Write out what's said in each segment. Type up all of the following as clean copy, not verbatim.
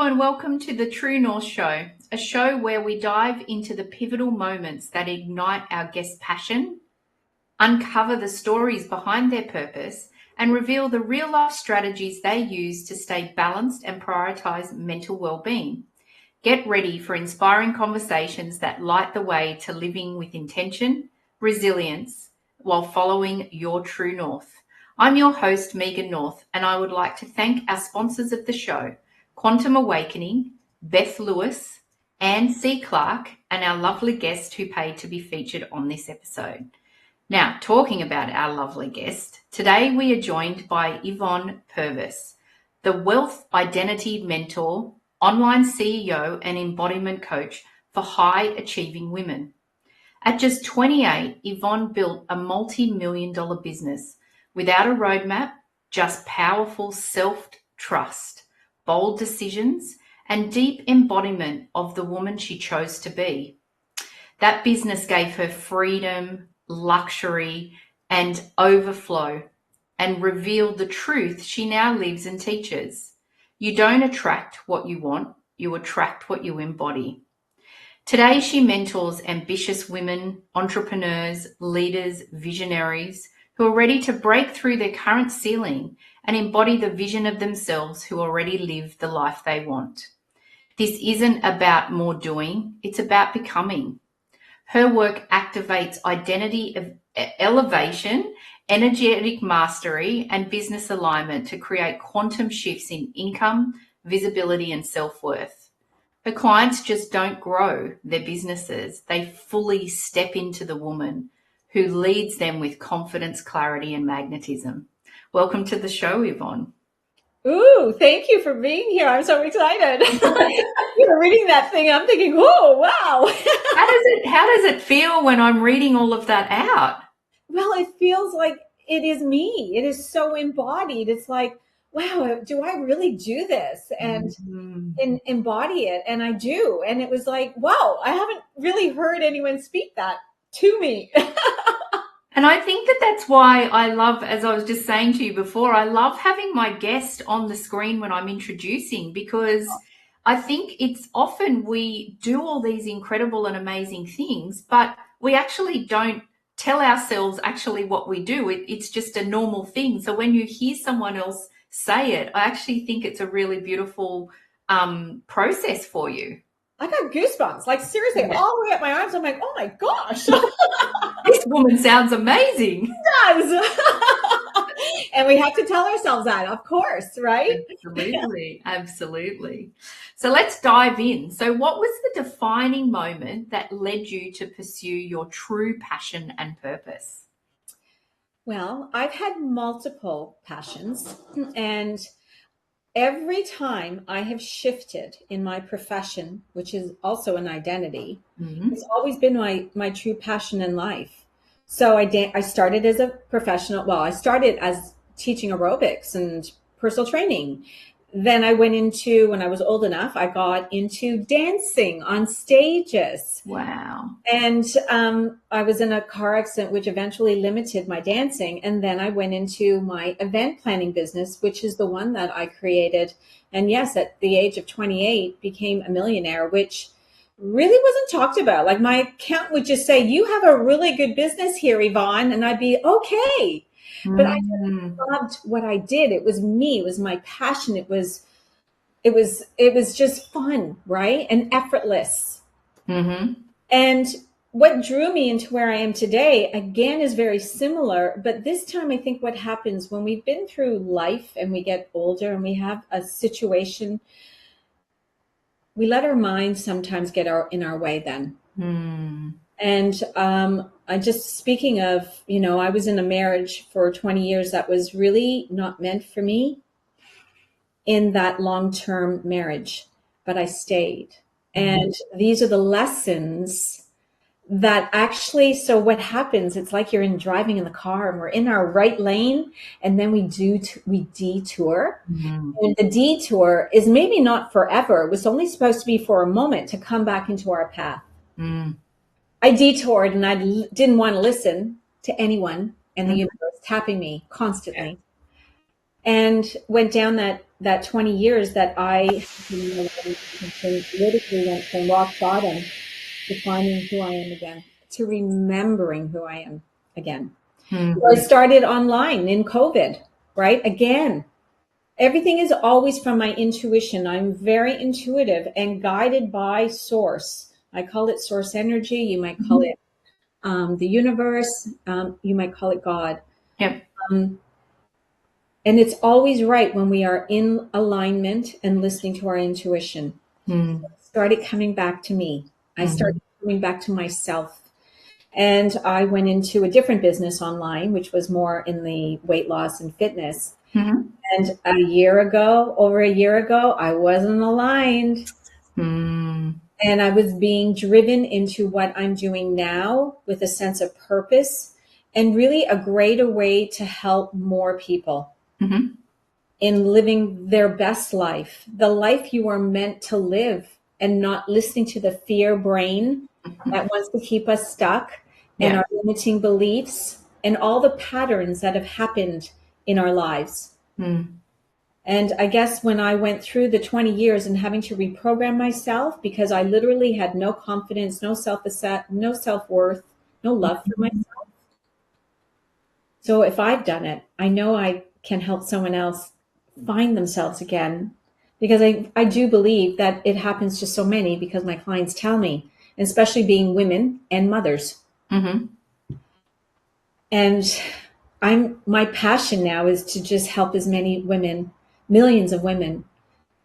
Hello and welcome to the True North Show, a show where we dive into the pivotal moments that ignite our guests' passion, uncover the stories behind their purpose, and reveal the real-life strategies they use to stay balanced and prioritize mental well-being. Get ready for inspiring conversations that light the way to living with intention, resilience, while following your true north. I'm your host, Megan North, and I would like to thank our sponsors of the show, Quantum Awakening, Beth Lewis, Anne C. Clark, and our lovely guest who paid to be featured on this episode. Now, talking about our lovely guest, today we are joined by Yvonne Purvis, the Wealth Identity Mentor, online CEO and embodiment coach for high-achieving women. At just 28, Yvonne built a multi-million-dollar business without a roadmap, just powerful self-trust, bold decisions, and deep embodiment of the woman she chose to be. That business gave her freedom, luxury, and overflow, and revealed the truth she now lives and teaches. You don't attract what you want, you attract what you embody. Today, she mentors ambitious women, entrepreneurs, leaders, visionaries who are ready to break through their current ceiling and embody the vision of themselves who already live the life they want. This isn't about more doing, it's about becoming. Her work activates identity of elevation, energetic mastery, and business alignment to create quantum shifts in income, visibility, and self-worth. Her clients just don't grow their businesses. They fully step into the woman who leads them with confidence, clarity, and magnetism. Welcome to the show, Yvonne. Ooh, thank you for being here. I'm so excited. You were reading that thing. I'm thinking, oh, wow. How does it feel when I'm reading all of that out? Well, it feels like it is me. It is so embodied. It's like, wow, do I really do this and embody it? And I do. And it was like, wow, I haven't really heard anyone speak that to me. And I think that that's why I love, as I was just saying to you before, I love having my guest on the screen when I'm introducing, because I think it's often we do all these incredible and amazing things, but we actually don't tell ourselves actually what we do. It's just a normal thing. So when you hear someone else say it, I actually think it's a really beautiful process for you. I got goosebumps, like seriously, all the way up my arms. I'm like, oh my gosh. This woman sounds amazing. She does. And we have to tell ourselves that, of course, right? Absolutely. So let's dive in. So what was the defining moment that led you to pursue your true passion and purpose? Well, I've had multiple passions, and every time I have shifted in my profession, which is also an identity, it's always been my true passion in life. So I started as a professional. Well, I started as teaching aerobics and personal training. Then I went into, when I was old enough, I got into dancing on stages. Wow. And I was in a car accident, which eventually limited my dancing. And then I went into my event planning business, which is the one that I created. And yes, at the age of 28, became a millionaire, which really wasn't talked about. Like my accountant would just say, you have a really good business here, Yvonne. And I'd be okay. But I just loved what I did. It was me. It was my passion. It was just fun, right? And effortless. And what drew me into where I am today, again, is very similar. But this time, I think what happens when we've been through life and we get older and we have a situation, we let our minds sometimes get in our way then. And I just, speaking of, I was in a marriage for 20 years that was really not meant for me in that long-term marriage, but I stayed. And these are the lessons that actually, so what happens, it's like you're driving in the car and we're in our right lane, and then we detour. And the detour is maybe not forever. It was only supposed to be for a moment to come back into our path. I detoured and I didn't want to listen to anyone, and the universe tapping me constantly, and went down that that 20 years that I literally went from rock bottom to finding who I am again, to remembering who I am again. Mm. So I started online in COVID, right? Again, everything is always from my intuition. I'm very intuitive and guided by source. I call it source energy. You might call it the universe. You might call it God. Yep. And it's always right when we are in alignment and listening to our intuition. Mm. It started coming back to me. I started coming back to myself. And I went into a different business online, which was more in the weight loss and fitness. Mm-hmm. And over a year ago, I wasn't aligned. Mm. And I was being driven into what I'm doing now with a sense of purpose and really a greater way to help more people in living their best life, the life you are meant to live, and not listening to the fear brain that wants to keep us stuck and our limiting beliefs and all the patterns that have happened in our lives. Mm. And I guess when I went through the 20 years and having to reprogram myself because I literally had no confidence, no no self-worth, no love for myself. So if I've done it, I know I can help someone else find themselves again, because I do believe that it happens to so many, because my clients tell me, especially being women and mothers. Mm-hmm. And my passion now is to just help as many women, millions of women,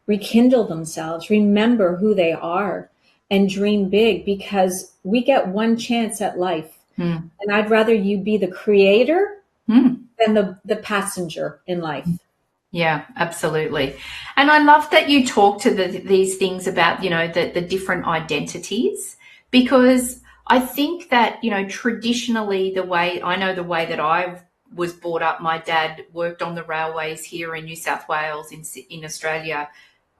rekindle themselves, remember who they are, and dream big, because we get one chance at life. Mm. And I'd rather you be the creator Mm. than the passenger in life. Yeah, absolutely. And I love that you talk to these things about, the different identities, because I think that, traditionally the way that I was brought up, my dad worked on the railways here in New South Wales in Australia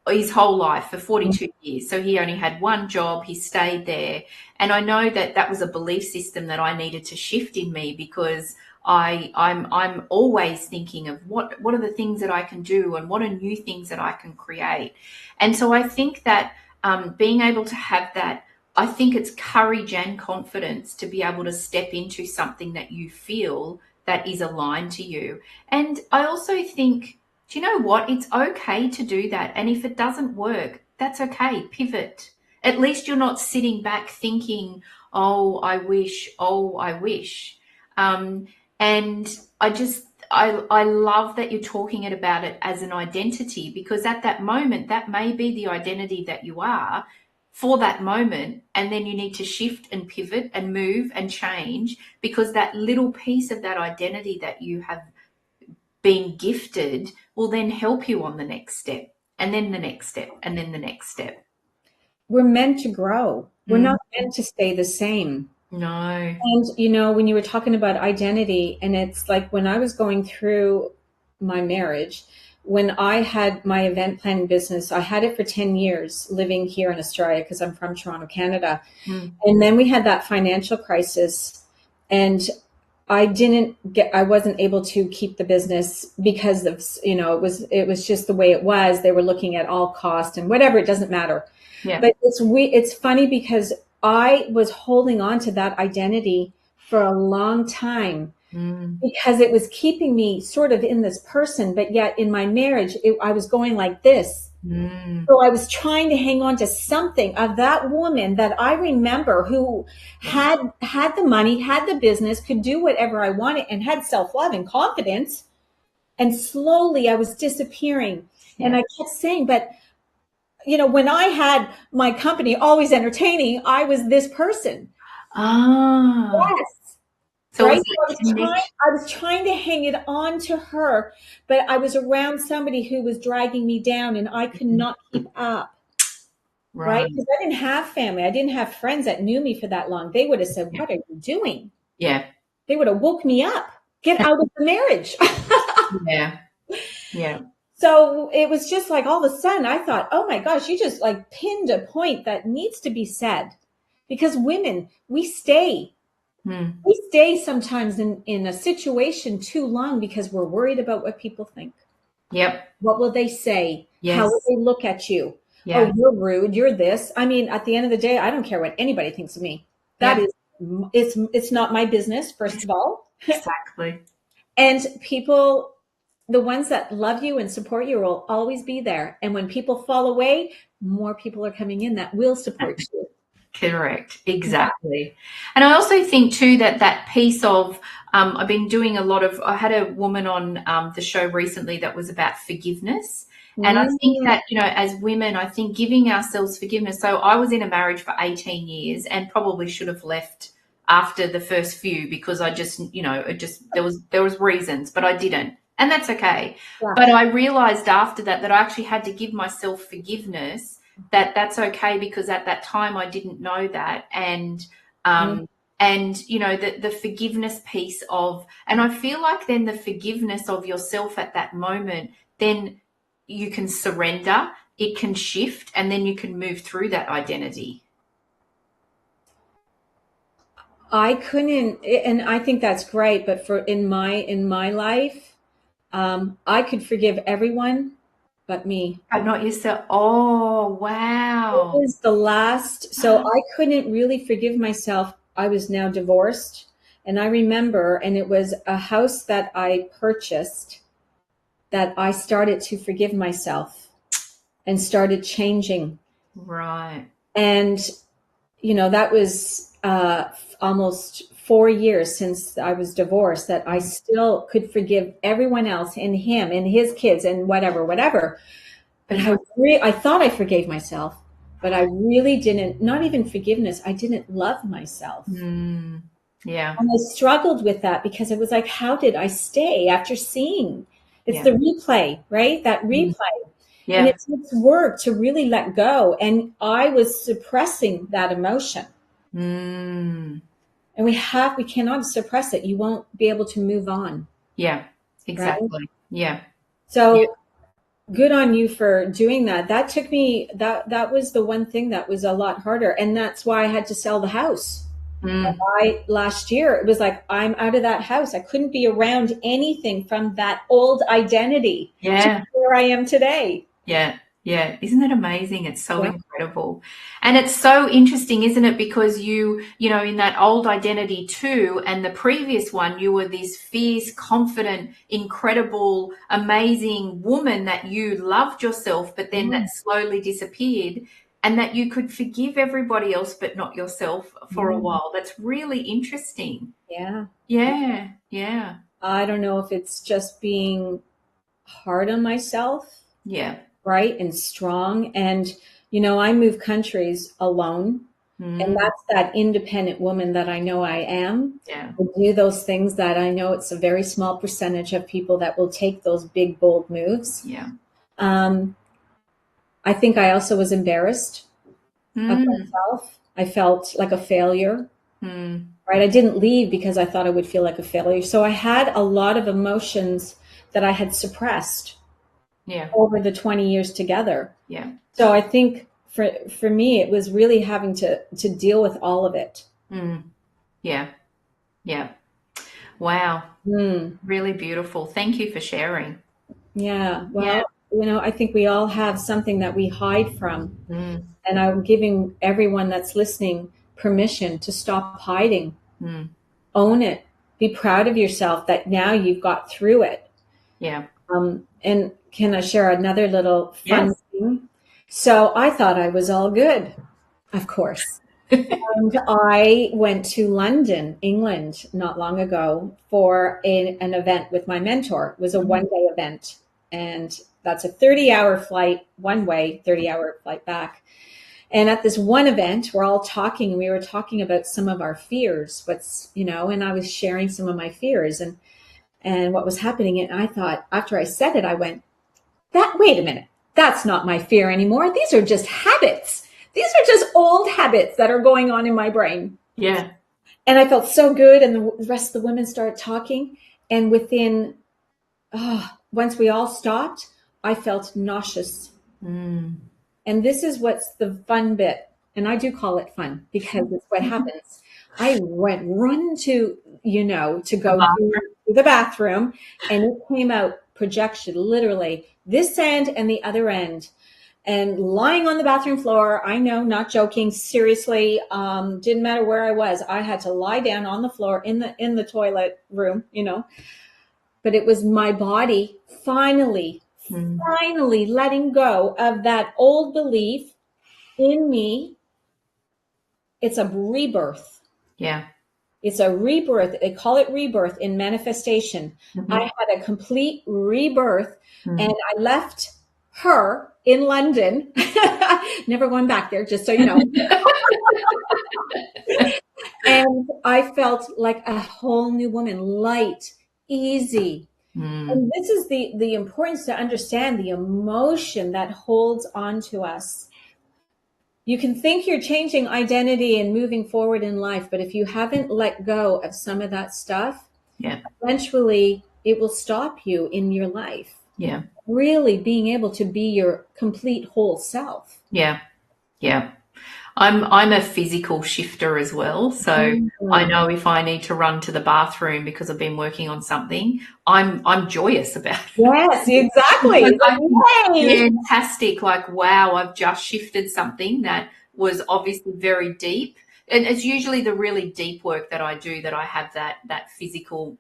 his whole life for 42 years. So he only had one job, he stayed there. And I know that that was a belief system that I needed to shift in me, because I'm always thinking of what are the things that I can do and what are new things that I can create. And so I think that being able to have that, I think it's courage and confidence to be able to step into something that you feel that is aligned to you. And I also think, do you know what? It's okay to do that. And if it doesn't work, that's okay. Pivot. At least you're not sitting back thinking, oh, I wish, oh, I wish. And I love that you're talking about it as an identity, because at that moment, that may be the identity that you are for that moment. And then you need to shift and pivot and move and change, because that little piece of that identity that you have being gifted will then help you on the next step, and then the next step, and then the next step. We're meant to grow. We're not meant to stay the same. No. And, when you were talking about identity, and it's like when I was going through my marriage, when I had my event planning business, I had it for 10 years living here in Australia, because I'm from Toronto, Canada. And then we had that financial crisis, and I wasn't able to keep the business because of, it was just the way it was. They were looking at all cost and whatever, it doesn't matter. Yeah. But it's funny, because I was holding on to that identity for a long time, because it was keeping me sort of in this person, but yet in my marriage, I was going like this. So I was trying to hang on to something of that woman that I remember, who had the money, had the business, could do whatever I wanted, and had self-love and confidence. And slowly I was disappearing. And I kept saying, but when I had my company, Always Entertaining, I was this person. Yes. So right? I I was trying to hang it on to her, but I was around somebody who was dragging me down, and I could not keep up. Right? Because I didn't have family. I didn't have friends that knew me for that long. They would have said, what are you doing? Yeah. They would have woke me up. Get out of the marriage. Yeah. Yeah. So it was just like, all of a sudden I thought, oh my gosh, you just like pinned a point that needs to be said. Because women, we stay. We stay sometimes in a situation too long because we're worried about what people think. Yep. What will they say? How will Yes. they look at you? Yeah. Oh, you're rude. You're this. I mean, at the end of the day, I don't care what anybody thinks of me. That Yep. is, it's not my business, first of all. Exactly. And people, the ones that love you and support you will always be there. And when people fall away, more people are coming in that will support you. Correct. Yeah. Exactly. And I also think too that that piece of, I've been doing a lot of, I had a woman on the show recently that was about forgiveness. And I think Mm, that, as women, I think giving ourselves forgiveness. So I was in a marriage for 18 years and probably should have left after the first few because I just, there was reasons, but I didn't. And that's okay. yeah. But I realized after that I actually had to give myself forgiveness, that's okay, because at that time I didn't know that. And Mm. the forgiveness piece of, and I feel like then the forgiveness of yourself at that moment, then you can surrender, it can shift, and then you can move through that identity. I couldn't, and I think that's great. But for in my life, I could forgive everyone but me. But not yourself. Oh, It wow. was the last, so I couldn't really forgive myself. I was now divorced, and I remember, and it was a house that I purchased that I started to forgive myself and started changing. Right. And that was almost 4 years since I was divorced, that I still could forgive everyone else and him and his kids and whatever, whatever. But I thought I forgave myself, but I really didn't. Not even forgiveness. I didn't love myself. Mm, yeah. And I struggled with that because it was like, how did I stay after seeing? It's Yeah. the replay, right? That Mm, replay. And yeah. it takes work to really let go. And I was suppressing that emotion. Mm, And we cannot suppress it. You won't be able to move on, yeah. right? Exactly. Yeah. Yeah. So good on you for doing that. That took me, that was the one thing that was a lot harder. And that's why I had to sell the house. Mm, Last year, it was like, I'm out of that house. I couldn't be around anything from that old identity to yeah. where I am today. Yeah, yeah. Isn't it amazing? It's so Yeah. incredible. And it's so interesting, isn't it? Because in that old identity too, and the previous one, you were this fierce, confident, incredible, amazing woman that you loved yourself, but then that Mm, slowly disappeared, and that you could forgive everybody else, but not yourself for a mm, while. That's really interesting. yeah. Yeah, yeah, I don't know if it's just being hard on myself, yeah. right? And strong. And, I move countries alone. And Mm, that's that independent woman that I know I am. yeah, I do those things that I know it's a very small percentage of people that will take those big, bold moves. yeah. Um, I think I also was embarrassed of Mm, myself. I felt like a failure, mm, right? I didn't leave because I thought I would feel like a failure. So I had a lot of emotions that I had suppressed yeah, over the 20 years together. yeah. So I think for me, it was really having to deal with all of it. Mm, yeah, yeah. Wow. Mm, Really beautiful. Thank you for sharing. yeah. Yeah. Well, I think we all have something that we hide from. Mm, And I'm giving everyone that's listening permission to stop hiding. mm, Own it. Be proud of yourself that now you've got through it. yeah. And can I share another little fun Yes. thing? So I thought I was all good, of course. And I went to London, England, not long ago for an event with my mentor. It was a Mhm. 1 day event. And that's a 30-hour flight one way, 30-hour flight back. And at this one event, we're all talking, and we were talking about some of our fears, and I was sharing some of my fears and what was happening. And I thought, after I said it, I went, wait a minute, that's not my fear anymore. These are just habits. These are just old habits that are going on in my brain. Yeah. And I felt so good. And the rest of the women started talking. And once we all stopped, I felt nauseous. Mm. And this is what's the fun bit. And I do call it fun because it's what happens. I went run to go About- to the bathroom, and it came out projection, literally this end and the other end. And lying on the bathroom floor, I know, not joking, seriously, didn't matter where I was. I had to lie down on the floor in the toilet room, but it was my body finally letting go of that old belief in me. It's a rebirth. Yeah. It's a rebirth. They call it rebirth in manifestation. I had a complete rebirth, and I left her in London. Never going back there, just so you know. And I felt like a whole new woman, light, easy. And this is the importance to understand the emotion that holds on to us. You can think you're changing identity and moving forward in life, but if you haven't let go of some of that stuff, eventually it will stop you in your life. Yeah. Really being able to be your complete whole self. Yeah. Yeah. I'm a physical shifter as well. So I know if I need to run to the bathroom because I've been working on something, I'm joyous about it. Yes, exactly. It's fantastic. Like, wow, I've just shifted something that was obviously very deep. And it's usually the really deep work that I do that I have that physical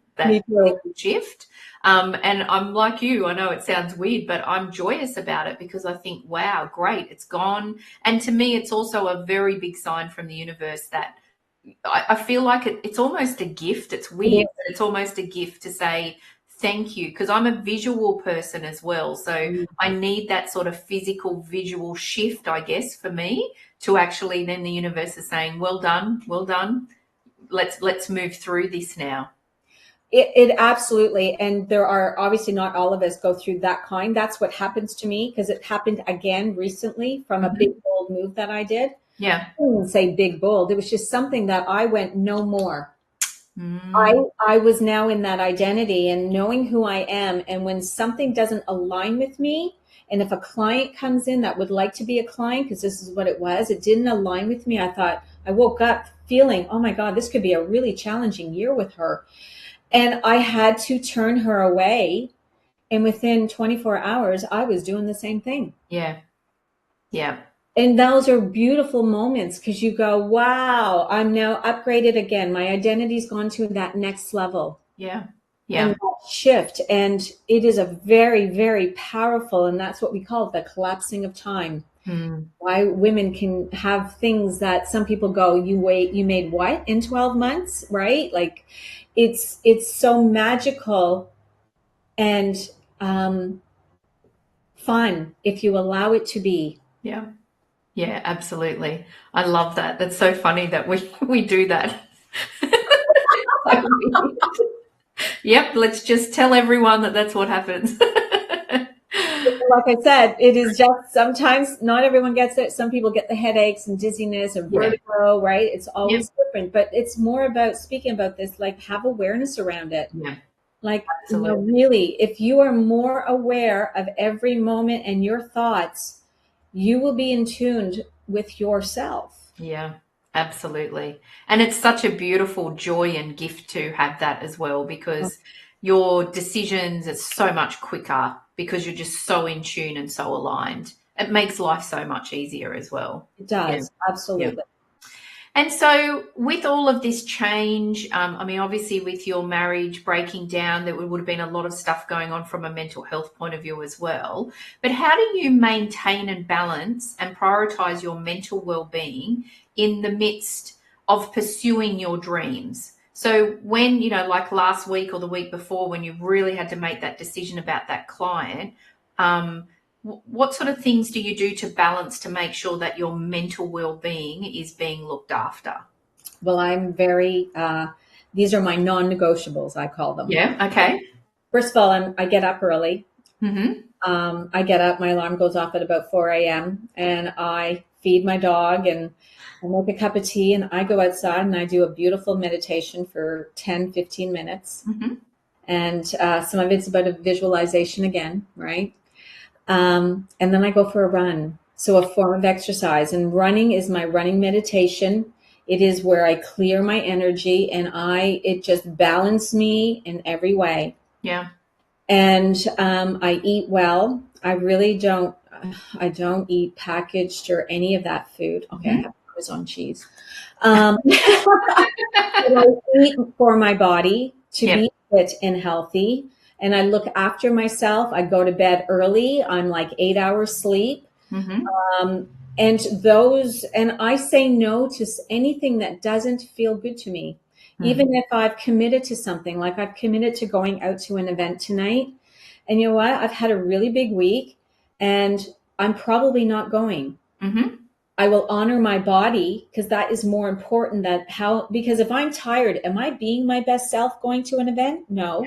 shift. And I'm like you, I know it sounds weird, but I'm joyous about it because I think, wow, great, it's gone. And to me, it's also a very big sign from the universe that I feel like it's almost a gift. It's weird, but it's almost a gift to say thank you, because I'm a visual person as well. So I need that sort of physical visual shift, I guess, for me to actually then the universe is saying, well done. Let's move through this now. It absolutely. And there are obviously not all of us go through that kind. That's what happens to me because it happened again recently from a big, bold move that I did. Yeah. I wouldn't say big, bold. It was just something that I went no more. I was now in that identity and knowing who I am. And when something doesn't align with me, and if a client comes in that would like to be a client, because this is what it was, it didn't align with me. I woke up feeling, oh my God, this could be a really challenging year with her. And I had to turn her away. And within 24 hours, I was doing the same thing. Yeah. Yeah. And those are beautiful moments because you go, wow, I'm now upgraded again. My identity's gone to that next level. Yeah. Yeah. And that shift. And it is a very, very powerful, and that's what we call the collapsing of time. Why women can have things that some people go, you made what in 12 months, right? Like it's so magical and fun if you allow it to be. Yeah. Yeah, absolutely. I love that. That's so funny that we do that. Yep, let's just tell everyone that that's what happens. Like I said, it is just sometimes not everyone gets it. Some people get the headaches and dizziness and vertigo, right? It's always different, but it's more about speaking about this, like have awareness around it. Yeah. Like, really, if you are more aware of every moment and your thoughts, you will be in tune with yourself. Yeah, absolutely. And it's such a beautiful joy and gift to have that as well, because your decisions are so much quicker because you're just so in tune and so aligned. It makes life so much easier as well. It does. Absolutely. Yeah. And so with all of this change, I mean, obviously with your marriage breaking down, there would have been a lot of stuff going on from a mental health point of view as well. But how do you maintain and balance and prioritize your mental well-being in the midst of pursuing your dreams? So when, like last week or the week before, when you really had to make that decision about that client, what sort of things do you do to balance to make sure that your mental well-being is being looked after? Well, I'm very, these are my non-negotiables, I call them. Yeah, okay. First of all, I get up early. Mm-hmm. I get up, my alarm goes off at about 4 a.m. and I feed my dog and I make a cup of tea and I go outside and I do a beautiful meditation for 10, 15 minutes. Mm-hmm. And some of it's about a visualization again, right? And then I go for a run. So a form of exercise, and running is my running meditation. It is where I clear my energy and it just balances me in every way. Yeah. And I eat well. I really don't. I don't eat packaged or any of that food. Okay, I have Parmesan cheese. But I eat for my body to be fit and healthy, and I look after myself. I go to bed early. I'm like 8 hours sleep. And I say no to anything that doesn't feel good to me. Even if I've committed to something, like I've committed to going out to an event tonight. And you know what? I've had a really big week and I'm probably not going. I will honor my body because that is more important because if I'm tired, am I being my best self going to an event? No.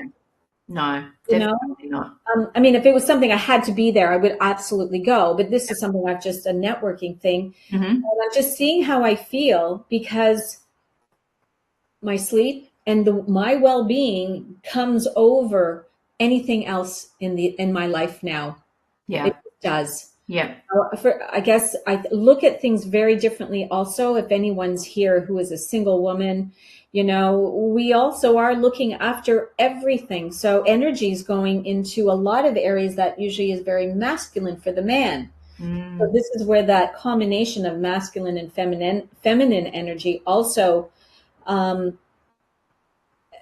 No, definitely not. I mean, if it was something I had to be there, I would absolutely go. But this is something I've just a networking thing. And I'm just seeing how I feel because my sleep and my well-being comes over anything else in my life now. Yeah, it does. Yeah. I guess I look at things very differently. Also, if anyone's here who is a single woman, we also are looking after everything. So energy is going into a lot of areas that usually is very masculine for the man. So this is where that combination of masculine and feminine energy also.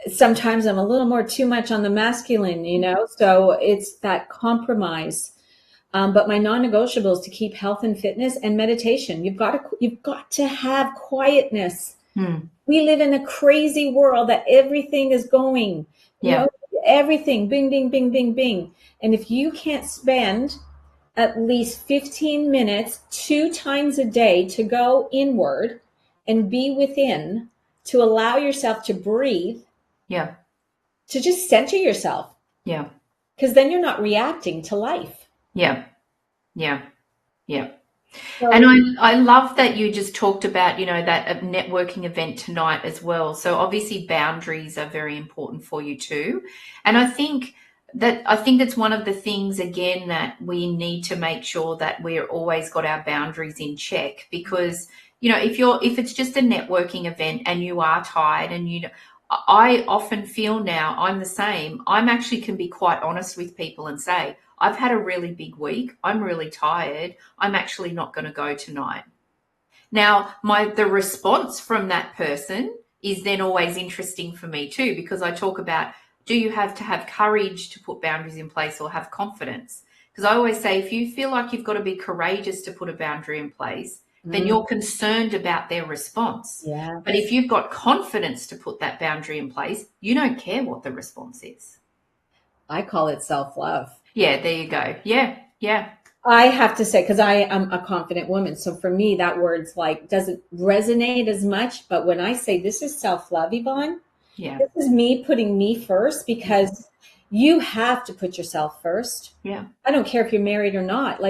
Sometimes I'm a little more too much on the masculine, so it's that compromise. But my non-negotiables to keep health and fitness and meditation. You've got to have quietness. We live in a crazy world that everything is going, everything, bing, bing, bing, bing, bing. And if you can't spend at least 15 minutes 2 times a day to go inward and be within, to allow yourself to breathe, to just center yourself. Because then you're not reacting to life. Yeah. And I love that you just talked about, that networking event tonight as well. So obviously boundaries are very important for you too. And I think that's one of the things, again, that we need to make sure that we're always got our boundaries in check, because, if it's just a networking event and you are tired and I often feel now I'm the same. I'm actually can be quite honest with people and say, I've had a really big week. I'm really tired. I'm actually not going to go tonight. Now, the response from that person is then always interesting for me too, because I talk about, do you have to have courage to put boundaries in place or have confidence? Because I always say, if you feel like you've got to be courageous to put a boundary in place, then you're concerned about their response. Yeah. But if you've got confidence to put that boundary in place, you don't care what the response is. I call it self-love. Yeah, there you go. Yeah. I have to say, because I am a confident woman, so for me that word's doesn't resonate as much. But when I say this is self-love, Yvonne, this is me putting me first, because you have to put yourself first. Yeah. I don't care if you're married or not.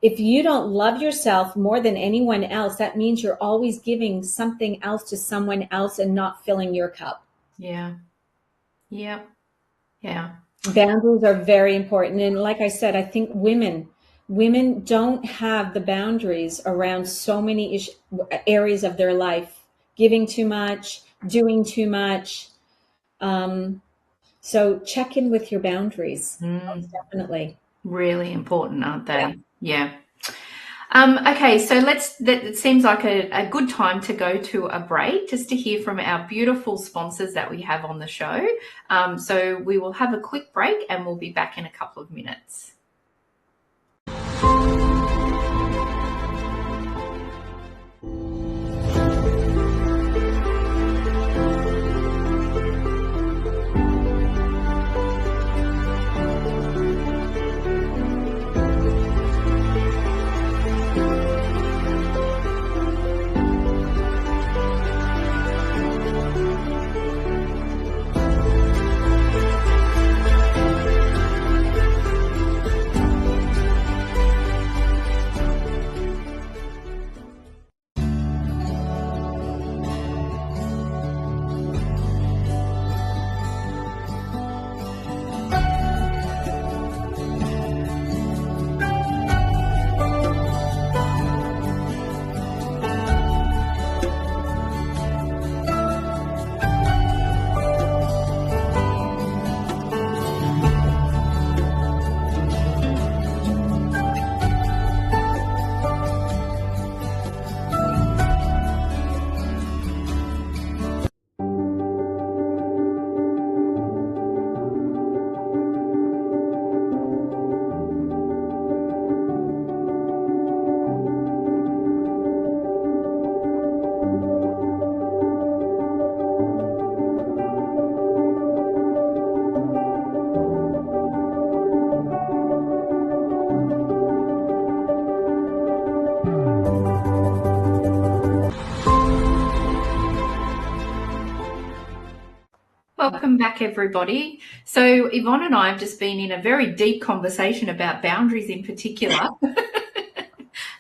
If you don't love yourself more than anyone else, that means you're always giving something else to someone else and not filling your cup. Yeah. Boundaries are very important. And like I said, I think women don't have the boundaries around so many areas of their life, giving too much, doing too much. So check in with your boundaries. Definitely. Really important, aren't they? Yeah. Okay, so it seems like a good time to go to a break just to hear from our beautiful sponsors that we have on the show. So we will have a quick break and we'll be back in a couple of minutes. Welcome back, everybody. So Yvonne and I have just been in a very deep conversation about boundaries in particular.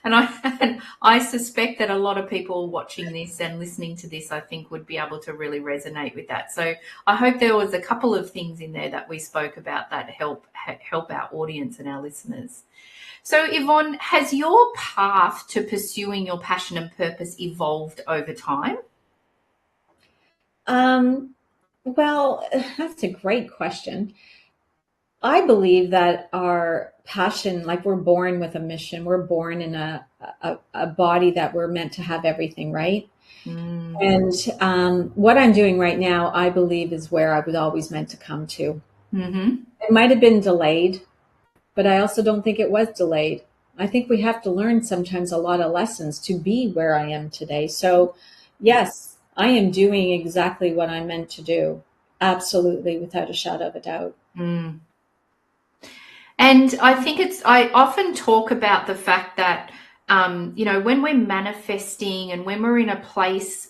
And I suspect that a lot of people watching this and listening to this, I think, would be able to really resonate with that. So I hope there was a couple of things in there that we spoke about that help our audience and our listeners. So Yvonne, has your path to pursuing your passion and purpose evolved over time? Well, that's a great question. I believe that our passion, like we're born with a mission, we're born in a body that we're meant to have everything, right? And what I'm doing right now, I believe, is where I was always meant to come to. It might have been delayed, but I also don't think it was delayed. I think we have to learn sometimes a lot of lessons to be where I am today. So, yes, I am doing exactly what I'm meant to do. Absolutely, without a shadow of a doubt. And I think I often talk about the fact that, when we're manifesting and when we're in a place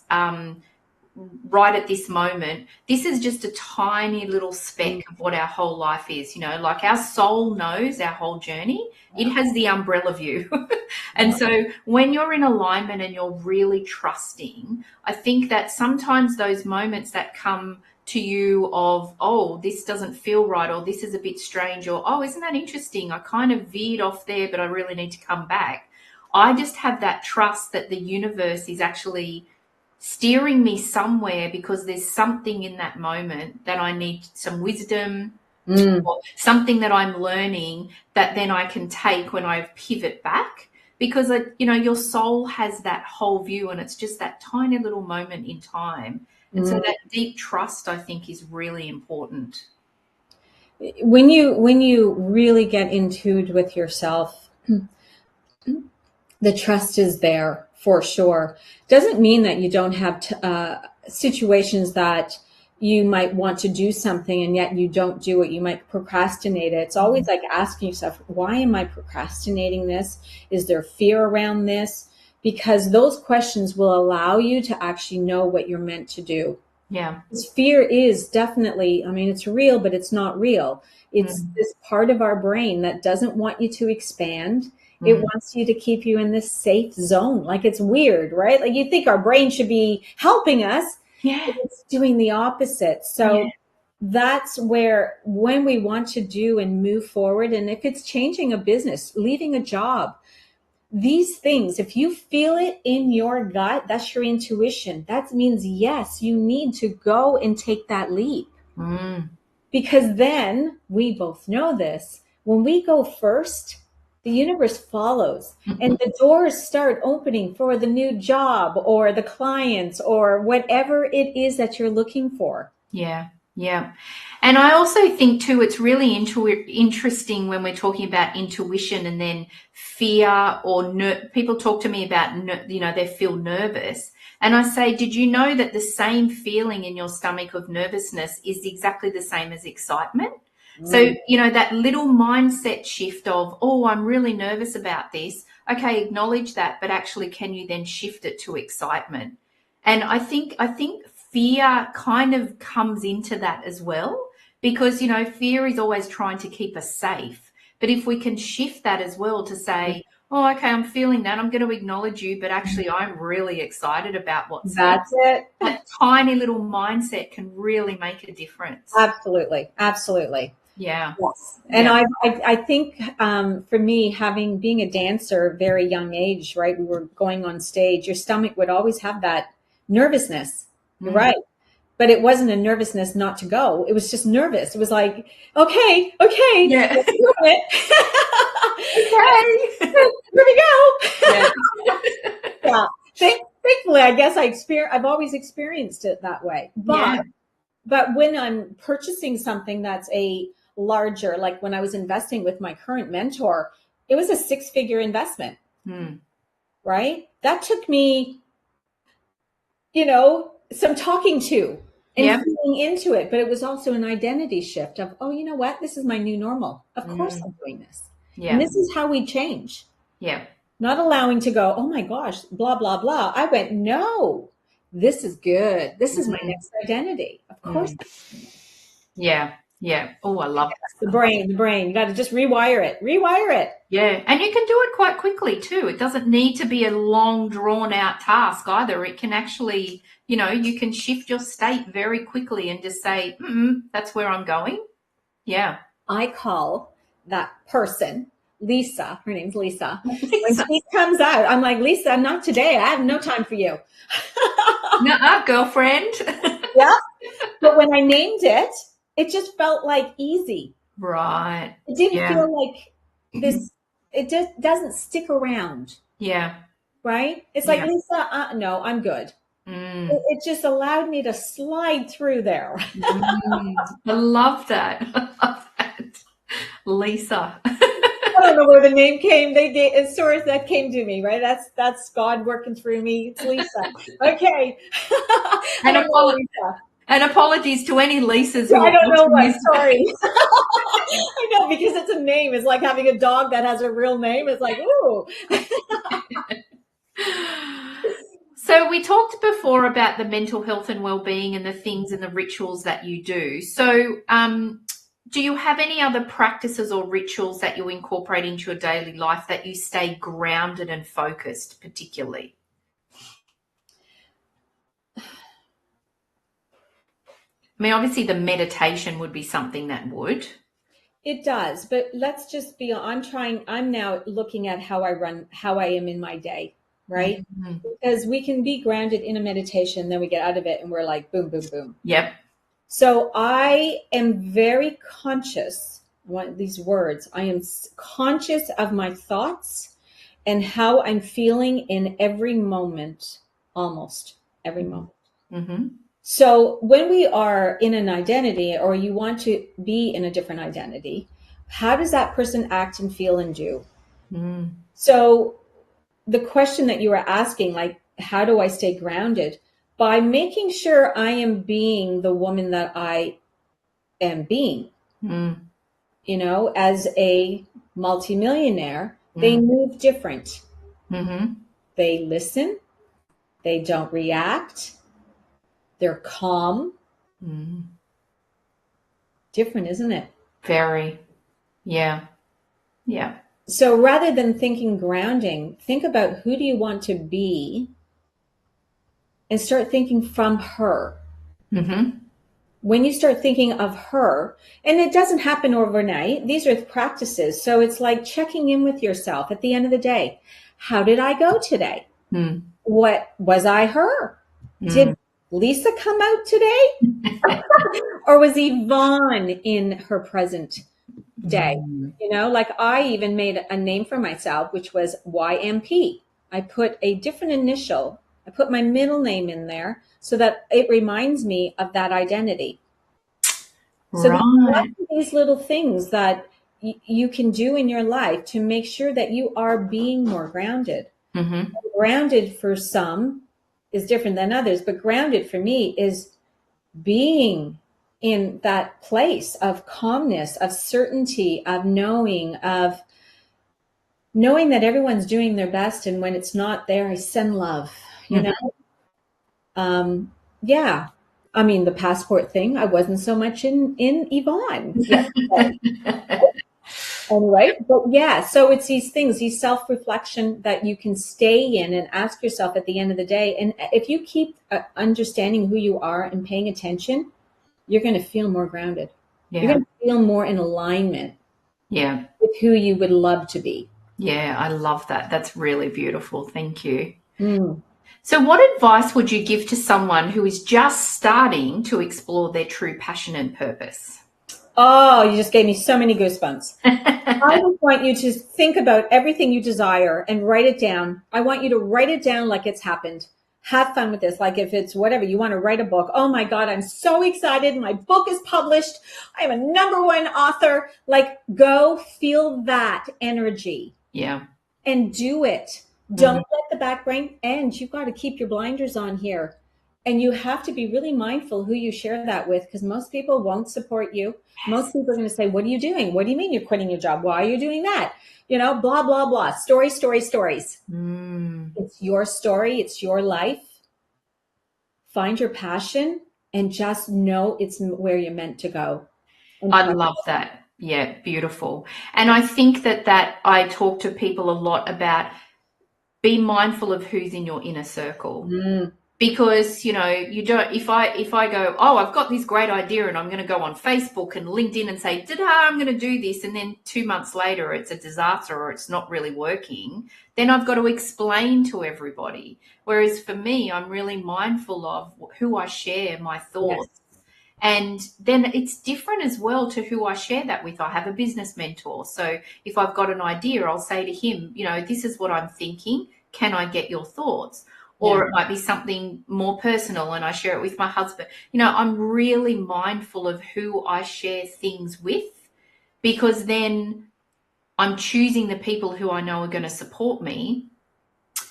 right at this moment, this is just a tiny little speck of what our whole life is. Like our soul knows our whole journey. It has the umbrella view. And so when you're in alignment and you're really trusting, I think that sometimes those moments that come to you of, oh, this doesn't feel right, or this is a bit strange, or, oh, isn't that interesting? I kind of veered off there, but I really need to come back. I just have that trust that the universe is actually steering me somewhere because there's something in that moment that I need some wisdom, or something that I'm learning that then I can take when I pivot back. Because, your soul has that whole view, and it's just that tiny little moment in time. And so that deep trust, I think, is really important. When you really get in tune with yourself, the trust is there for sure. Doesn't mean that you don't have situations that you might want to do something and yet you don't do it. You might procrastinate it. It's always like asking yourself, why am I procrastinating this? Is there fear around this? Because those questions will allow you to actually know what you're meant to do. Yeah. Fear is definitely, it's real, but it's not real. It's this part of our brain that doesn't want you to expand. It wants you to keep you in this safe zone. Like, it's weird, right? Like, you think our brain should be helping us. Yeah. It's doing the opposite. So that's where, when we want to do and move forward, and if it's changing a business, leaving a job, these things, if you feel it in your gut, that's your intuition. That means, yes, you need to go and take that leap. Because then, we both know this, when we go first, the universe follows and the doors start opening for the new job or the clients or whatever it is that you're looking for. Yeah. Yeah. And I also think too, it's really interesting when we're talking about intuition and then fear, or people talk to me about, they feel nervous. And I say, did you know that the same feeling in your stomach of nervousness is exactly the same as excitement? So, that little mindset shift of, oh, I'm really nervous about this. Okay, acknowledge that, but actually, can you then shift it to excitement? And I think fear kind of comes into that as well, because, fear is always trying to keep us safe. But if we can shift that as well to say, oh, okay, I'm feeling that, I'm going to acknowledge you, but actually I'm really excited about what's That's it. That tiny little mindset can really make a difference. Absolutely. Absolutely. Yeah. Yes. And I think for me, being a dancer, very young age, right? We were going on stage, your stomach would always have that nervousness. You're right. But it wasn't a nervousness not to go. It was just nervous. It was like, okay. Yeah. Let's do it. Okay. Here we go. Yeah. Thankfully, I guess I've always experienced it that way. But when I'm purchasing something that's a larger, like when I was investing with my current mentor, it was a 6-figure investment, right? That took me, some talking to and feeling into it, but it was also an identity shift of, oh, you know what? This is my new normal. Of course I'm doing this. Yeah. And this is how we change. Yeah. Not allowing to go, oh my gosh, blah, blah, blah. I went, no, this is good. This is my next identity. Of Of course. Yeah. Yeah. Oh, I love that. The brain. You got to just rewire it. Yeah. And you can do it quite quickly too. It doesn't need to be a long drawn out task either. It can actually, you can shift your state very quickly and just say, that's where I'm going. Yeah. I call that person Lisa. Her name's Lisa. When she comes out, I'm like, Lisa, not today. I have no time for you. Nuh-uh, girlfriend. Yeah. But when I named it, it just felt like easy. Right. It didn't feel like this. It just doesn't stick around. Yeah. Right? It's like, Lisa, no, I'm good. It just allowed me to slide through there. I love that. Lisa. I don't know where the name came. It's sort of that came to me, right? That's God working through me. It's Lisa. Okay. And apologies to any Lisas. I don't know why. Sorry. I know, because it's a name. It's like having a dog that has a real name. It's like, ooh. So we talked before about the mental health and well-being and the things and the rituals that you do. So do you have any other practices or rituals that you incorporate into your daily life that you stay grounded and focused particularly? I mean, obviously the meditation would be something that would. It does, but let's just be, I'm now looking at how I am in my day, right? Mm-hmm. Because we can be grounded in a meditation, then we get out of it and we're like, boom, boom, boom. Yep. So I am very conscious, these words, I am conscious of my thoughts and how I'm feeling in every moment, almost every moment. Mm-hmm. So when we are in an identity, or you want to be in a different identity, how does that person act and feel and do? Mm. So the question that you were asking, like, how do I stay grounded? By making sure I am being the woman that I am being. Mm. As a multimillionaire, they move different. Mm-hmm. They listen. They don't react. They're calm. Mm. Different, isn't it? Very. Yeah. Yeah. So rather than thinking grounding, think about who do you want to be and start thinking from her. Mm-hmm. When you start thinking of her, and it doesn't happen overnight, these are practices. So it's like checking in with yourself at the end of the day. How did I go today? Mm. What was I her? Did Lisa come out today? Or was Yvonne in her present day? Like I even made a name for myself, which was YMP. I put a different initial. I put my middle name in there so that it reminds me of that identity. So right. These little things that you can do in your life to make sure that you are being more grounded. Mm-hmm. Grounded for some is different than others, but grounded for me is being in that place of calmness, of certainty, of knowing that everyone's doing their best, and when it's not there, I send love. Yeah. I mean, the passport thing, I wasn't so much in Yvonne. Anyway, but yeah, so it's these things, these self-reflection that you can stay in and ask yourself at the end of the day. And if you keep understanding who you are and paying attention, you're going to feel more grounded. Yeah. You're going to feel more in alignment. Yeah. With who you would love to be. Yeah, I love that. That's really beautiful. Thank you. So what advice would you give to someone who is just starting to explore their true passion and purpose? Oh, you just gave me so many goosebumps. I just want you to think about everything you desire and write it down. I want you to write it down like it's happened. Have fun with this. Like if it's whatever, you want to write a book. Oh my God, I'm so excited. My book is published. I am a #1 author. Like go feel that energy. Yeah. And do it. Don't let the back brain, and you've got to keep your blinders on here. And you have to be really mindful who you share that with, because most people won't support you. Most people are going to say, what are you doing? What do you mean you're quitting your job? Why are you doing that? Blah, blah, blah. Stories. It's your story. It's your life. Find your passion and just know it's where you're meant to go. I love that. Yeah, beautiful. And I think that I talk to people a lot about be mindful of who's in your inner circle. Because, you don't, if I go, oh, I've got this great idea and I'm going to go on Facebook and LinkedIn and say, ta-da, I'm going to do this. And then 2 months later, it's a disaster or it's not really working. Then I've got to explain to everybody. Whereas for me, I'm really mindful of who I share my thoughts. Yes. And then it's different as well to who I share that with. I have a business mentor. So if I've got an idea, I'll say to him, this is what I'm thinking. Can I get your thoughts? Or it might be something more personal and I share it with my husband. I'm really mindful of who I share things with, because then I'm choosing the people who I know are going to support me,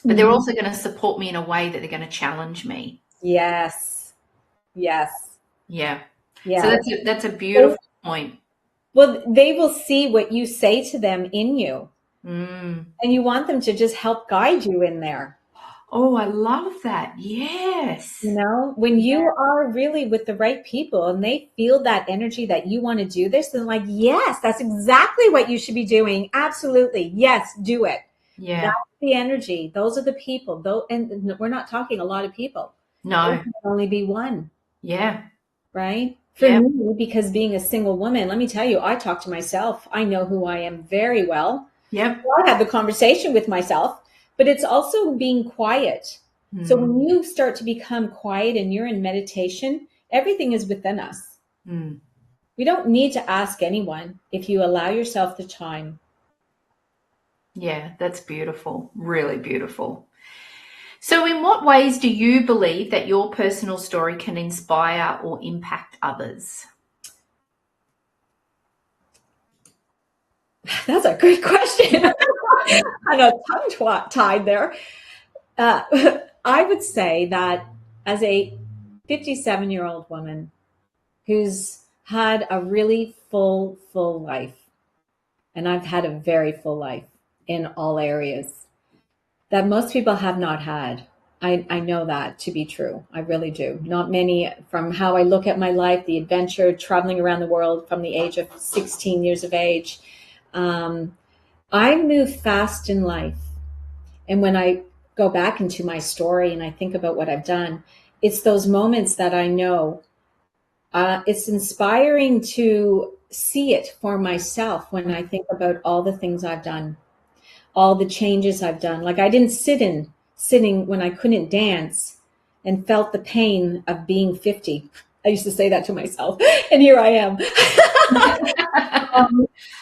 but they're also going to support me in a way that they're going to challenge me. Yes. Yes. Yeah. So that's a beautiful point. Well, they will see what you say to them in you. And you want them to just help guide you in there. Oh, I love that. Yes. When you are really with the right people and they feel that energy that you want to do this, they're like, yes, that's exactly what you should be doing. Absolutely. Yes, do it. Yeah. That's the energy. Those are the people. And we're not talking a lot of people. No. There can only be one. Yeah. Right? For me, because being a single woman, let me tell you, I talk to myself. I know who I am very well. Yep. I have the conversation with myself. But it's also being quiet. So when you start to become quiet and you're in meditation, everything is within us. We don't need to ask anyone if you allow yourself the time. Yeah, that's beautiful. Really beautiful. So in what ways do you believe that your personal story can inspire or impact others? That's a good question. I know, tongue-tied there. I would say that as a 57-year-old woman who's had a really full life, and I've had a very full life in all areas that most people have not had. I know that to be true. I really do. Not many, from how I look at my life, the adventure, traveling around the world from the age of 16 years of age. I move fast in life. And when I go back into my story and I think about what I've done, it's those moments that I know it's inspiring to see it for myself when I think about all the things I've done, all the changes I've done. Like I didn't sitting when I couldn't dance and felt the pain of being 50. I used to say that to myself, and here I am.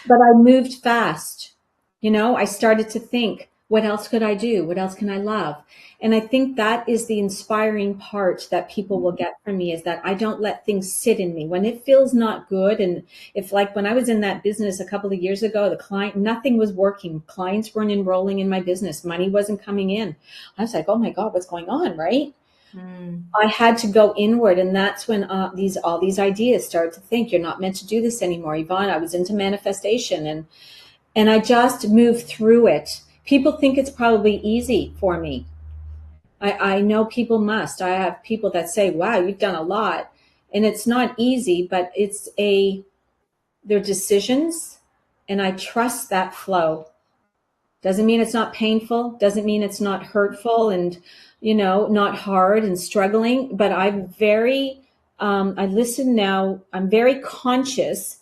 But I moved fast. I started to think, what else could I do? What else can I love? And I think that is the inspiring part that people will get from me, is that I don't let things sit in me when it feels not good. And if, like, when I was in that business a couple of years ago, nothing was working. Clients weren't enrolling in my business. Money wasn't coming in. I was like, oh my God, what's going on? Right. I had to go inward. And that's when all these ideas started to think, you're not meant to do this anymore, Yvonne. I was into manifestation and I just moved through it. People think it's probably easy for me. I know people must. I have people that say, wow, you've done a lot. And it's not easy, but they're decisions. And I trust that flow. Doesn't mean it's not painful. Doesn't mean it's not hurtful and, not hard and struggling. But I listen now. I'm very conscious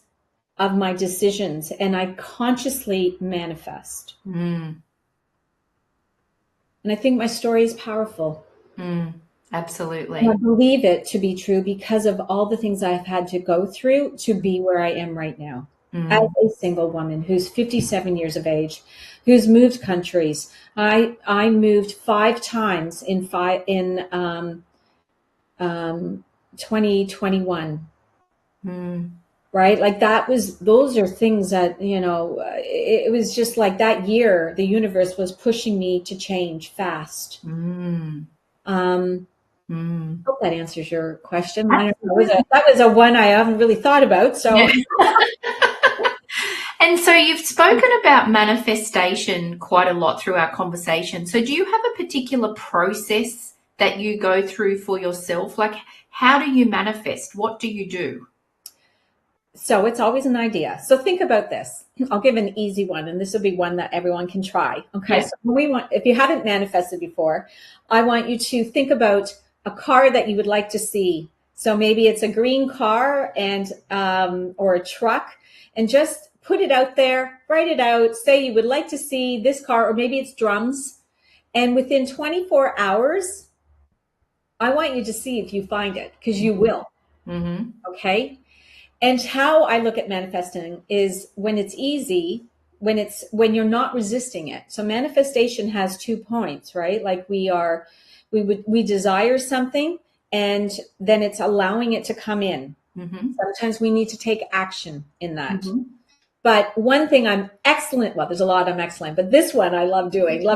of my decisions and I consciously manifest. And I think my story is powerful. Absolutely. And I believe it to be true because of all the things I've had to go through to be where I am right now. As a single woman who's 57 years of age, who's moved countries. I moved 5 times in 2021. Right? Like those are things that, it was just like that year, the universe was pushing me to change fast. Hope that answers your question. I don't know. That was a one I haven't really thought about. So. Yeah. And so you've spoken about manifestation quite a lot through our conversation. So do you have a particular process that you go through for yourself? Like, how do you manifest? What do you do? So it's always an idea. So think about this. I'll give an easy one, and this will be one that everyone can try. Okay. Yeah. So if you haven't manifested before, I want you to think about a car that you would like to see. So maybe it's a green car and or a truck, and just put it out there, write it out, say you would like to see this car, or maybe it's drums. And within 24 hours, I want you to see if you find it, because you will. Mm-hmm. Okay. And how I look at manifesting is when it's easy, when you're not resisting it. So manifestation has 2 points, right? Like we desire something, and then it's allowing it to come in. Mm-hmm. Sometimes we need to take action in that. Mm-hmm. But one thing I'm excellent, well, there's a lot I'm excellent, but this one I love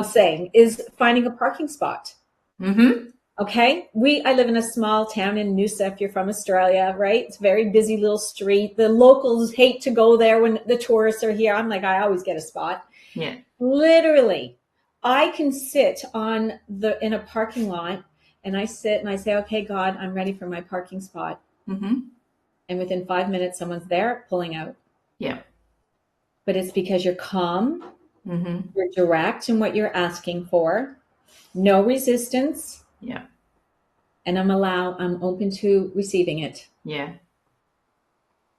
saying, is finding a parking spot. Mm-hmm. Okay. I live in a small town in Noosa, if you're from Australia, right? It's a very busy little street. The locals hate to go there when the tourists are here. I'm like, I always get a spot. Yeah. Literally, I can sit in a parking lot, and I sit and I say, okay, God, I'm ready for my parking spot. Mm-hmm. And within 5 minutes, someone's there pulling out. Yeah. But it's because you're calm, mm-hmm. you're direct in what you're asking for, no resistance. Yeah. And I'm open to receiving it. Yeah.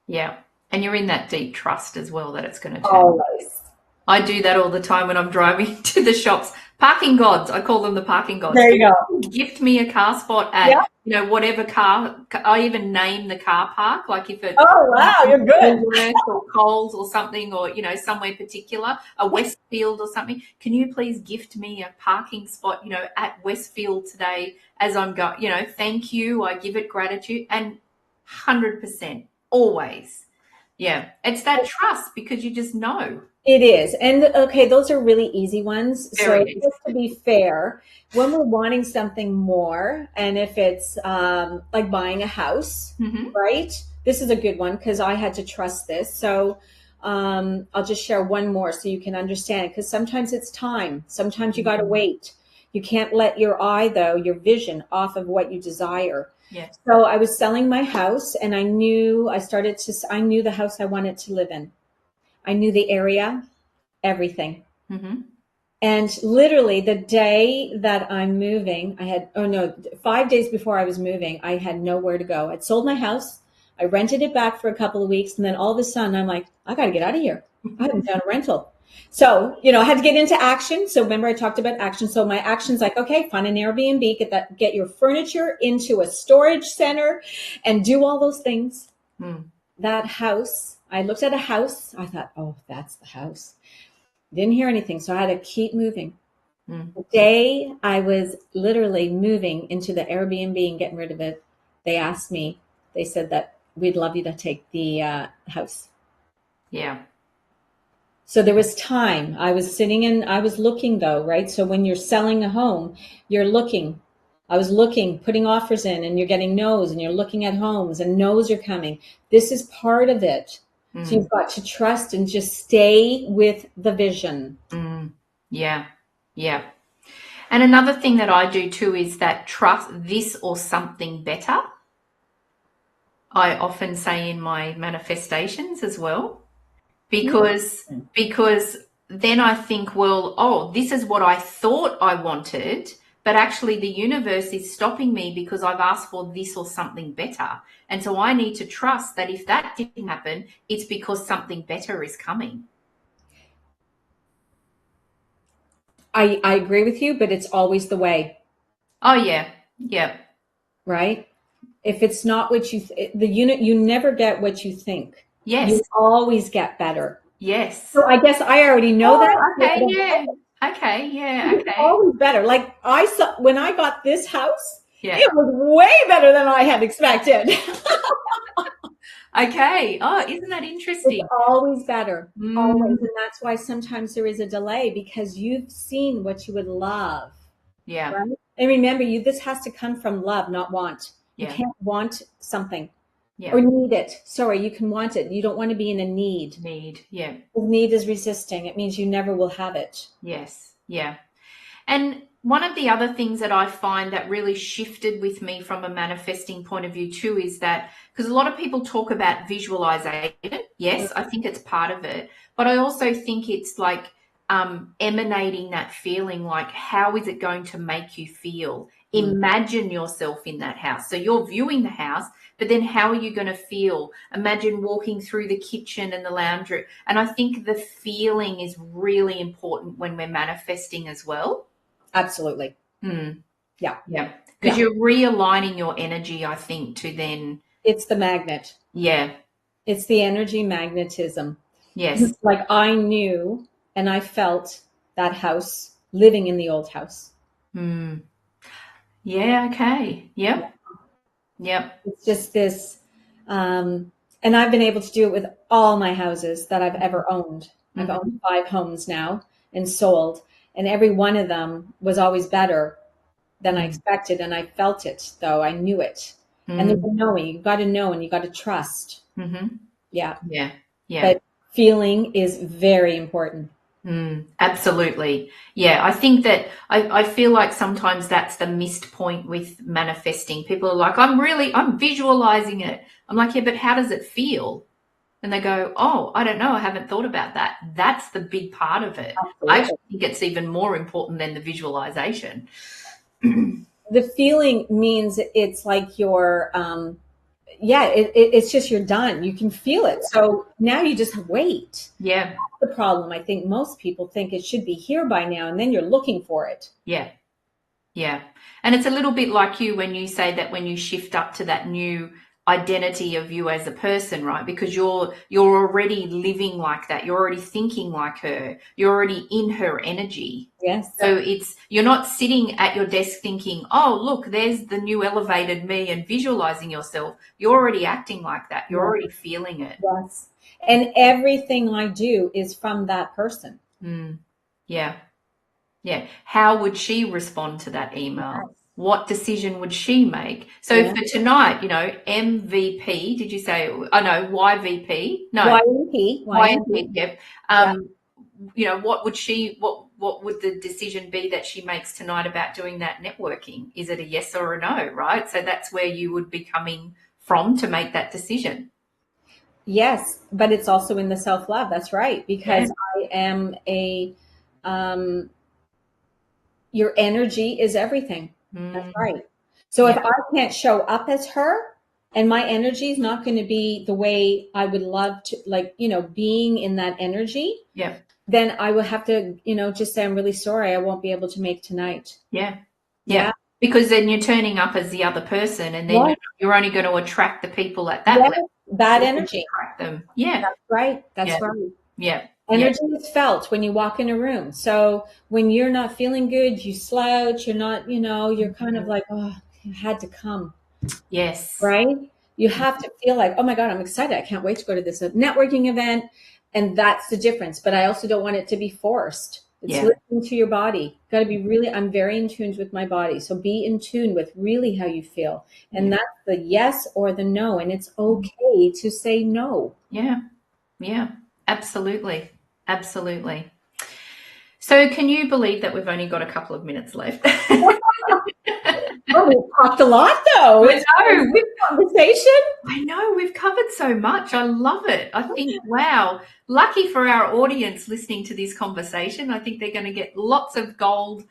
Yeah. And you're in that deep trust as well that it's going to turn. Always. I do that all the time when I'm driving to the shops. Parking gods. I call them the parking gods. There you go. Gift me a car spot at, whatever car. I even name the car park. Like if it's you're good. or Coles or something, or, somewhere particular, a Westfield or something. Can you please gift me a parking spot, at Westfield today as I'm going, thank you. I give it gratitude, and 100% always. Yeah. It's that trust, because you just know. It is. And okay, those are really easy ones. Very so easy. Just to be fair, when we're wanting something more, and if it's like buying a house, Mm-hmm. right? This is a good one, because I had to trust this. So I'll just share one more so you can understand, because sometimes it's time. Sometimes you got to wait. You can't let your vision off of what you desire. Yes. So I was selling my house, and I knew the house I wanted to live in. I knew the area, everything. Mm-hmm. And literally the day that I'm moving, 5 days before I was moving, I had nowhere to go. I'd sold my house. I rented it back for a couple of weeks. And then all of a sudden I'm like, I got to get out of here. I haven't done a rental. So, I had to get into action. So remember, I talked about action. So my action's like, okay, find an Airbnb, get your furniture into a storage center and do all those things. That house, I looked at a house. I thought, oh, that's the house. Didn't hear anything. So I had to keep moving. The day I was literally moving into the Airbnb and getting rid of it, they said that we'd love you to take the house. Yeah. So there was time. I was looking though, right? So when you're selling a home, you're looking. I was looking, putting offers in, and you're getting no's, and you're looking at homes, and no's are coming. This is part of it. So you've got to trust and just stay with the vision. Yeah. Yeah. And another thing that I do too is that trust this or something better. I often say in my manifestations as well, because then I think, well, this is what I thought I wanted, but actually the universe is stopping me because I've asked for this or something better. And so I need to trust that if that didn't happen, it's because something better is coming. I agree with you, but it's always the way. Oh, yeah. Yeah. Right? If it's not what you never get what you think. Yes. You always get better. Yes. So I guess I already know that. Okay, yeah. Okay, yeah, okay. It's always better. Like when I got this house, yeah. It was way better than I had expected. Okay. Oh, isn't that interesting? It's always better. Always. And that's why sometimes there is a delay, because you've seen what you would love. Yeah. Right? And remember, this has to come from love, not want. Yeah. You can't want something. Yeah. Or need it. Sorry, you can want it. You don't want to be in a need. Need, yeah. Need is resisting. It means you never will have it. Yes, yeah. And one of the other things that I find that really shifted with me from a manifesting point of view too is that, because a lot of people talk about visualization. Yes, I think it's part of it, but I also think it's like emanating that feeling, like how is it going to make you feel? Imagine yourself in that house. So you're viewing the house, but then how are you going to feel? Imagine walking through the kitchen and the lounge room. And I think the feeling is really important when we're manifesting as well. Absolutely. Yeah. Yeah. Because you're realigning your energy, I think, to then. It's the magnet. Yeah. It's the energy magnetism. Yes. Like I knew and I felt that house living in the old house. Yeah. Okay. Yep. Yep. It's just this, and I've been able to do it with all my houses that I've ever owned. I've owned 5 homes now and sold, and every one of them was always better than I expected. And I felt it, though. I knew it. And there's a knowing. You've got to know and you got to trust. Yeah. Yeah. Yeah. But feeling is very important. Absolutely. Yeah. I think that I feel like sometimes that's the missed point with manifesting. People are like, I'm visualizing it. I'm like, yeah, but how does it feel? And they go, oh, I don't know. I haven't thought about that. That's the big part of it. Absolutely. I actually think it's even more important than the visualization. The feeling means it's like you're, it's just you're done. You can feel it. So now you just wait. Yeah. That's the problem. I think most people think it should be here by now, and then you're looking for it. Yeah. Yeah. And it's a little bit like you when you say that when you shift up to that new identity of you as a person, right? Because you're already living like that. You're already thinking like her. You're already in her energy. Yes. So you're not sitting at your desk thinking, oh, look, there's the new elevated me, and visualizing yourself. You're already acting like that. You're already feeling it. Yes. And everything I do is from that person. Yeah. Yeah. How would she respond to that email? Yes. What decision would she make? So for tonight, MVP, did you say? Oh, no, YVP? No. YMP, yep. What would the decision be that she makes tonight about doing that networking? Is it a yes or a no, right? So that's where you would be coming from to make that decision. Yes, but it's also in the self-love. That's right. Because I am your energy is everything. That's right. So if I can't show up as her and my energy is not going to be the way I would love to, being in that energy, then I will have to, just say, I'm really sorry. I won't be able to make tonight. Yeah. Because then you're turning up as the other person, and then you're only going to attract the people at that level. Bad energy. Attract them. Yeah. That's right. That's right. Yeah. Energy is felt when you walk in a room. So when you're not feeling good, you slouch, you're not, you're kind of like, oh, I had to come. Yes. Right? You have to feel like, oh my God, I'm excited. I can't wait to go to this networking event. And that's the difference. But I also don't want it to be forced. It's listening to your body. Got to be I'm very in tune with my body. So be in tune with really how you feel. And that's the yes or the no. And it's okay to say no. Yeah. Yeah. Absolutely. Absolutely. So can you believe that we've only got a couple of minutes left? Oh, we've talked a lot, though. I know. Conversation. I know. We've covered so much. I love it. I think, wow, lucky for our audience listening to this conversation. I think they're going to get lots of gold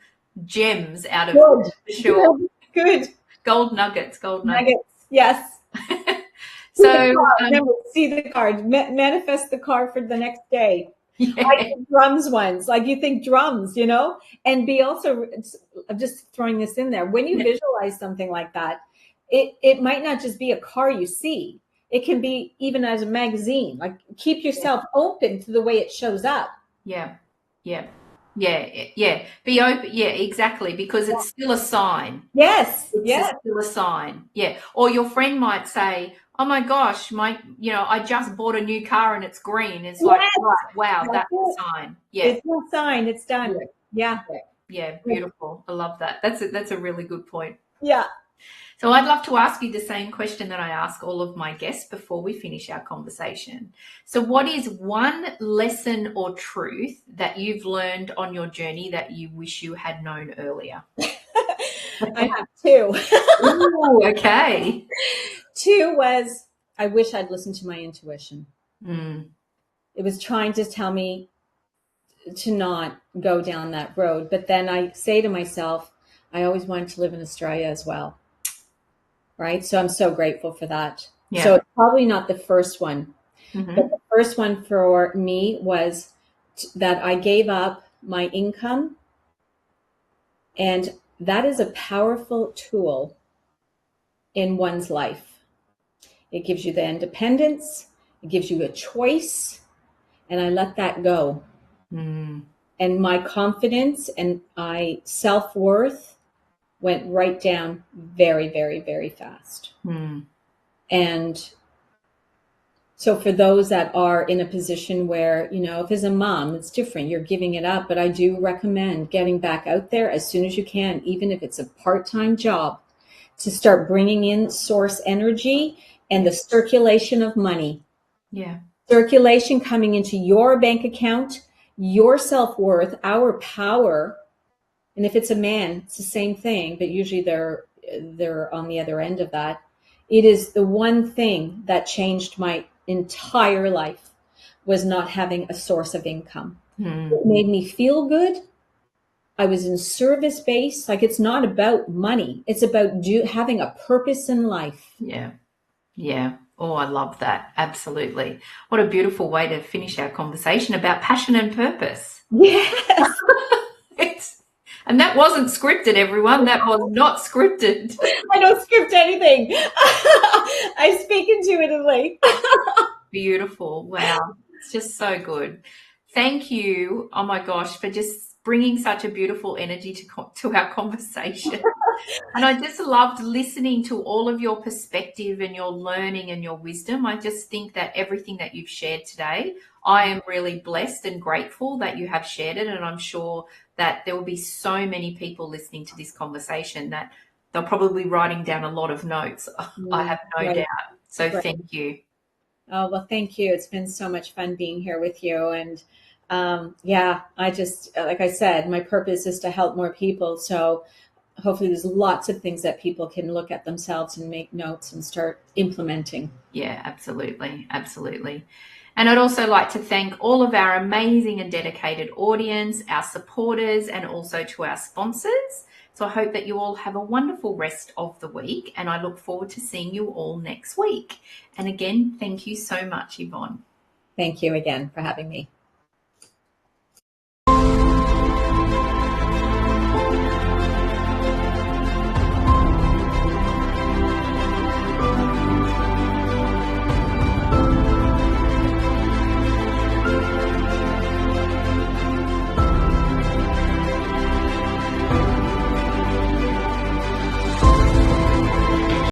gems out of it, for sure. Good. Gold nuggets. Yes. So see the card. Manifest the card for the next day. Like drums ones, like you think drums, and be also, I'm just throwing this in there. When you visualize something like that, it might not just be a car you see. It can be even as a magazine. Like keep yourself open to the way it shows up. Yeah. Be open. Yeah, exactly. Because it's still a sign. Yes. It's still a sign. Yeah. Or your friend might say, oh my gosh, I just bought a new car and it's green. It's like, wow, that's a sign. Yeah. It's a sign. It's done. Yeah. Yeah. Beautiful. I love that. That's a really good point. Yeah. So I'd love to ask you the same question that I ask all of my guests before we finish our conversation. So what is one lesson or truth that you've learned on your journey that you wish you had known earlier? I have two. Ooh, okay. Two was, I wish I'd listened to my intuition. Mm. It was trying to tell me to not go down that road. But then I say to myself, I always wanted to live in Australia as well. Right. So I'm so grateful for that. Yeah. So it's probably not the first one, Mm-hmm. but the first one for me was that I gave up my income. And that is a powerful tool in one's life. It gives you the independence. It gives you a choice. And I let that go. Mm. And my confidence and my self-worth went right down very, very, very fast. Mm. And so for those that are in a position where, if as a mom, it's different, you're giving it up, but I do recommend getting back out there as soon as you can, even if it's a part-time job, to start bringing in source energy and the circulation of money. Yeah. Circulation coming into your bank account, your self-worth, our power. And if it's a man, it's the same thing, but usually they're on the other end of that. It is the one thing that changed my entire life, was not having a source of income. It made me feel good. I was in service based. Like, it's not about money. It's about having a purpose in life. Yeah. Yeah. Oh, I love that. Absolutely. What a beautiful way to finish our conversation about passion and purpose. Yes. And that wasn't scripted, everyone. That was not scripted. I don't script anything. I speak intuitively. Beautiful. Wow. It's just so good. Thank you. Oh my gosh, for just bringing such a beautiful energy to our conversation. And I just loved listening to all of your perspective and your learning and your wisdom. I just think that everything that you've shared today, I am really blessed and grateful that you have shared it. And I'm sure that there will be so many people listening to this conversation that they'll probably be writing down a lot of notes. I have no doubt. So thank you. Oh, well, thank you. It's been so much fun being here with you. And I just, like I said, my purpose is to help more people. So hopefully there's lots of things that people can look at themselves and make notes and start implementing. Yeah, absolutely. Absolutely. And I'd also like to thank all of our amazing and dedicated audience, our supporters, and also to our sponsors. So I hope that you all have a wonderful rest of the week, and I look forward to seeing you all next week. And again, thank you so much, Yvonne. Thank you again for having me.